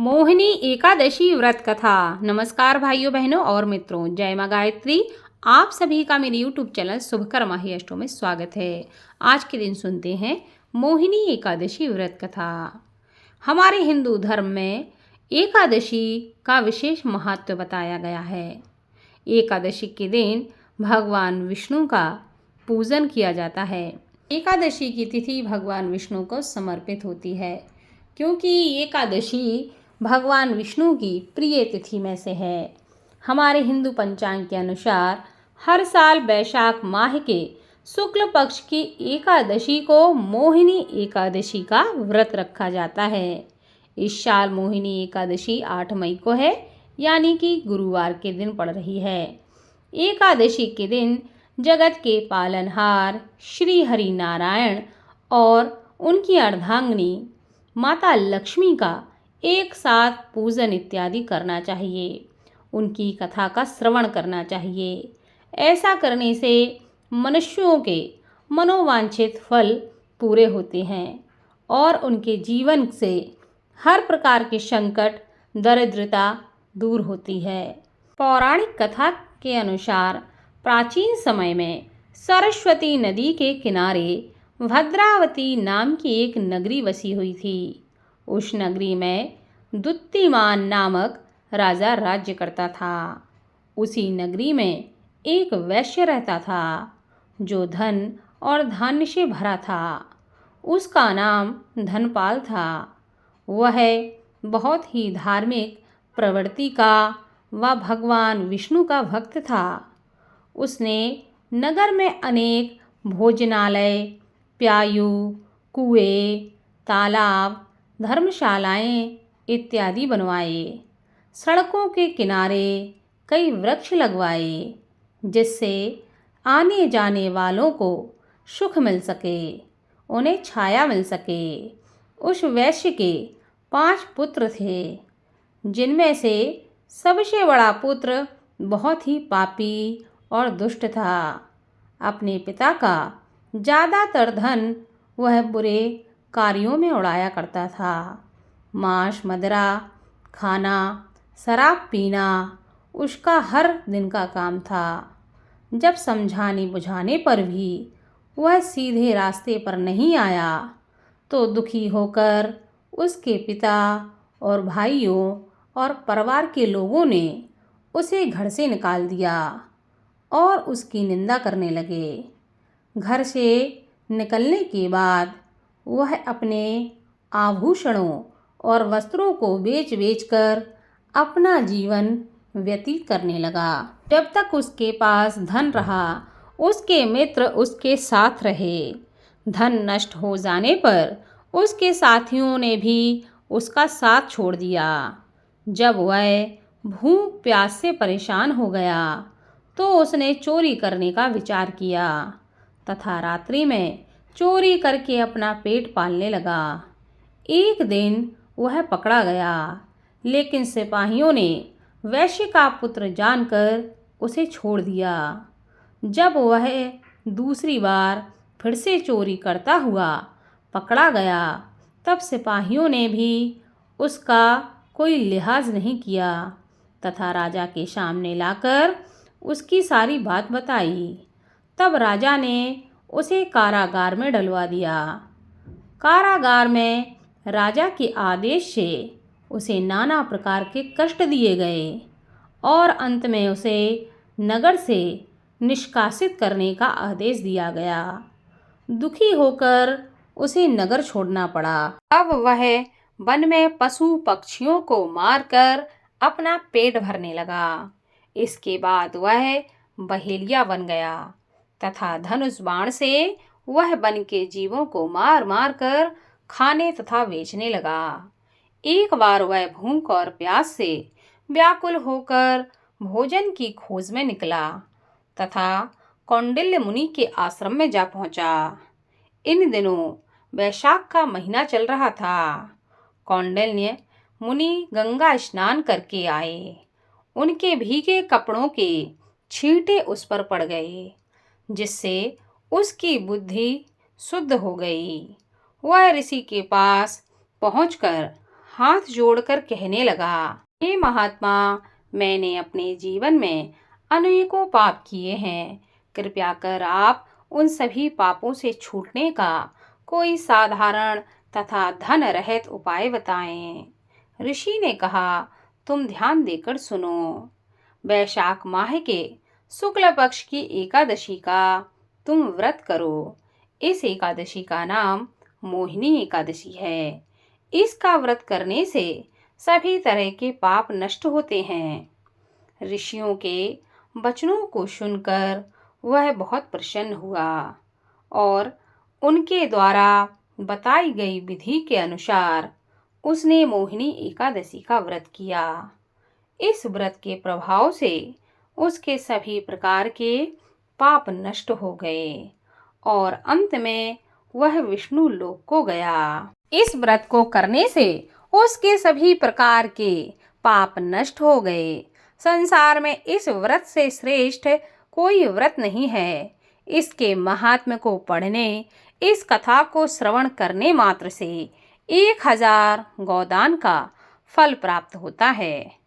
मोहिनी एकादशी व्रत कथा। नमस्कार भाइयों बहनों और मित्रों, जय माँ गायत्री। आप सभी का मेरे YouTube चैनल शुभकर्मा ही अष्टों में स्वागत है। आज के दिन सुनते हैं मोहिनी एकादशी व्रत कथा। हमारे हिंदू धर्म में एकादशी का विशेष महत्व बताया गया है। एकादशी के दिन भगवान विष्णु का पूजन किया जाता है। एकादशी की तिथि भगवान विष्णु को समर्पित होती है, क्योंकि एकादशी भगवान विष्णु की प्रिय तिथि में से है। हमारे हिंदू पंचांग के अनुसार हर साल वैशाख माह के शुक्ल पक्ष की एकादशी को मोहिनी एकादशी का व्रत रखा जाता है। इस साल मोहिनी एकादशी 8 मई को है, यानी कि गुरुवार के दिन पड़ रही है। एकादशी के दिन जगत के पालनहार श्री हरि नारायण और उनकी अर्धांगिनी माता लक्ष्मी का एक साथ पूजन इत्यादि करना चाहिए। उनकी कथा का श्रवण करना चाहिए। ऐसा करने से मनुष्यों के मनोवांछित फल पूरे होते हैं और उनके जीवन से हर प्रकार के संकट, दरिद्रता दूर होती है। पौराणिक कथा के अनुसार प्राचीन समय में सरस्वती नदी के किनारे भद्रावती नाम की एक नगरी बसी हुई थी। उस नगरी में दुत्तिमान नामक राजा राज्य करता था। उसी नगरी में एक वैश्य रहता था जो धन और धान्य से भरा था। उसका नाम धनपाल था। वह बहुत ही धार्मिक प्रवृत्ति का व भगवान विष्णु का भक्त था। उसने नगर में अनेक भोजनालय, प्यायु, कुएं, तालाब, धर्मशालाएं इत्यादि बनवाए। सड़कों के किनारे कई वृक्ष लगवाए, जिससे आने जाने वालों को सुख मिल सके, उन्हें छाया मिल सके। उस वैश्य के 5 पुत्र थे, जिनमें से सबसे बड़ा पुत्र बहुत ही पापी और दुष्ट था। अपने पिता का ज़्यादातर धन वह बुरे कार्यों में उड़ाया करता था। मांस, मदिरा खाना, शराब पीना उसका हर दिन का काम था। जब समझाने बुझाने पर भी वह सीधे रास्ते पर नहीं आया, तो दुखी होकर उसके पिता और भाइयों और परिवार के लोगों ने उसे घर से निकाल दिया और उसकी निंदा करने लगे। घर से निकलने के बाद वह अपने आभूषणों और वस्त्रों को बेच बेच कर अपना जीवन व्यतीत करने लगा। जब तक उसके पास धन रहा, उसके मित्र उसके साथ रहे। धन नष्ट हो जाने पर उसके साथियों ने भी उसका साथ छोड़ दिया। जब वह भूख प्यास से परेशान हो गया, तो उसने चोरी करने का विचार किया तथा रात्रि में चोरी करके अपना पेट पालने लगा। एक दिन वह पकड़ा गया, लेकिन सिपाहियों ने वैश्य का पुत्र जानकर उसे छोड़ दिया। जब वह दूसरी बार फिर से चोरी करता हुआ पकड़ा गया, तब सिपाहियों ने भी उसका कोई लिहाज नहीं किया तथा राजा के सामने लाकर उसकी सारी बात बताई। तब राजा ने उसे कारागार में डलवा दिया। कारागार में राजा के आदेश से उसे नाना प्रकार के कष्ट दिए गए और अंत में उसे नगर से निष्कासित करने का आदेश दिया गया। दुखी होकर उसे नगर छोड़ना पड़ा। अब वह वन में पशु पक्षियों को मारकर अपना पेट भरने लगा। इसके बाद वह बहेलिया बन गया तथा धनुष बाण से वह वन के जीवों को मार मार कर खाने तथा बेचने लगा। एक बार वह भूख और प्यास से व्याकुल होकर भोजन की खोज में निकला तथा कौंडिल्य मुनि के आश्रम में जा पहुंचा। इन दिनों वैशाख का महीना चल रहा था। कौंडिल्य मुनि गंगा स्नान करके आए। उनके भीगे कपड़ों के छींटे उस पर पड़ गए, जिससे उसकी बुद्धि शुद्ध हो गई। वह ऋषि के पास पहुंचकर हाथ जोड़कर कहने लगा, हे महात्मा, मैंने अपने जीवन में अनेकों पाप किए हैं। कृपया कर आप उन सभी पापों से छूटने का कोई साधारण तथा धन रहित उपाय बताएं। ऋषि ने कहा, तुम ध्यान देकर सुनो। वैशाख माह के शुक्ल पक्ष की एकादशी का तुम व्रत करो। इस एकादशी का नाम मोहिनी एकादशी है। इसका व्रत करने से सभी तरह के पाप नष्ट होते हैं। ऋषियों के वचनों को सुनकर वह बहुत प्रसन्न हुआ और उनके द्वारा बताई गई विधि के अनुसार उसने मोहिनी एकादशी का व्रत किया। इस व्रत के प्रभाव से उसके सभी प्रकार के पाप नष्ट हो गए और अंत में वह विष्णु लोक को गया। इस व्रत को करने से उसके सभी प्रकार के पाप नष्ट हो गए। संसार में इस व्रत से श्रेष्ठ कोई व्रत नहीं है। इसके महात्म्य को पढ़ने, इस कथा को श्रवण करने मात्र से 1000 गोदान का फल प्राप्त होता है।